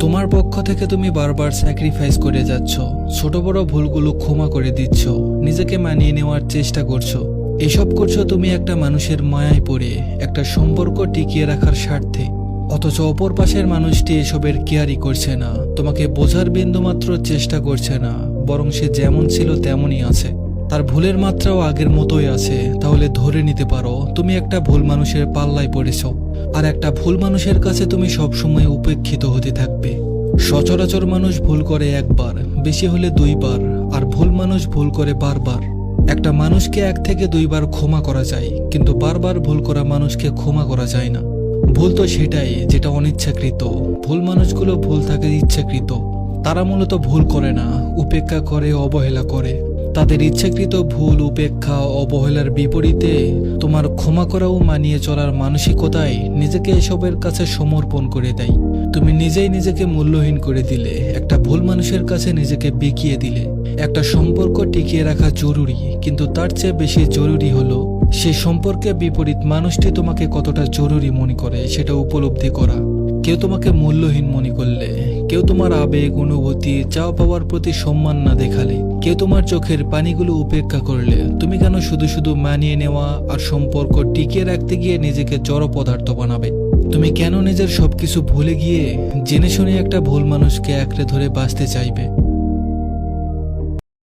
তোমার পক্ষ থেকে তুমি বারবার স্যাক্রিফাইস করে যাচ্ছ, ছোট বড় ভুলগুলো ক্ষমা করে দিচ্ছ, নিজেকে মানিয়ে নেওয়ার চেষ্টা করছো। এসব করছো তুমি একটা মানুষের মায়ায় পড়ে, একটা সম্পর্ক টিকিয়ে রাখার স্বার্থে। অথচ অপর পাশের মানুষটি এসবের কেয়ারই করছে না, তোমাকে বোঝার বিন্দুমাত্র চেষ্টা করছে না, বরং সে যেমন ছিল তেমনই আছে। তার ভুলের মাত্রাও আগের মতোই আছে। তাহলে ধরে নিতে পারো তুমি একটা ভুল মানুষের পাল্লায় পড়েছ, আর একটা ভুল মানুষের কাছে তুমি সবসময় উপেক্ষিত হতে থাকবে। সচরাচর মানুষ ভুল করে একবার, বেশি হলে দুইবার, আর ভুল মানুষ ভুল করে বারবার। একটা মানুষকে 1 থেকে 2 বার ক্ষমা করা যায়, কিন্তু বারবার ভুল করা মানুষকে ক্ষমা করা যায় না। ভুল তো সেটাই যেটা অনিচ্ছাকৃত। ভুল মানুষগুলো ভুল থাকে ইচ্ছাকৃত। তারা মূলত ভুল করে না, উপেক্ষা করে, অবহেলা করে। তাদের ইচ্ছাকৃত ভুল, উপেক্ষা, অবহেলার বিপরীতে তোমার ক্ষমা করা ও মানিয়ে চলার মানসিকতায় নিজেকে এসবের কাছে সমর্পণ করে দেয়। তুমি নিজেই নিজেকে মূল্যহীন করে দিলে, একটা ভুল মানুষের কাছে নিজেকে বিকিয়ে দিলে। একটা সম্পর্ক টিকিয়ে রাখা জরুরি, কিন্তু তার চেয়ে বেশি জরুরি হলো সেই সম্পর্কে বিপরীত মানুষটি তোমাকে কতটা জরুরি মনে করে সেটা উপলব্ধি করা। কেউ তোমাকে মূল্যহীন মনে করলে, কেউ তোমার আবেগ, অনুভূতি, চাওয়া পাওয়ার প্রতি সম্মান না দেখালে, কেউ তোমার চোখের পানিগুলো উপেক্ষা করলে, তুমি কেন শুধু শুধু মানিয়ে নেওয়া আর সম্পর্ক টিকিয়ে রাখতে গিয়ে নিজেকে জড় পদার্থ বানাবে? তুমি কেন নিজের সবকিছু ভুলে গিয়ে জেনে শুনে একটা ভুল মানুষকে আঁকড়ে ধরে বাঁচতে চাইবে?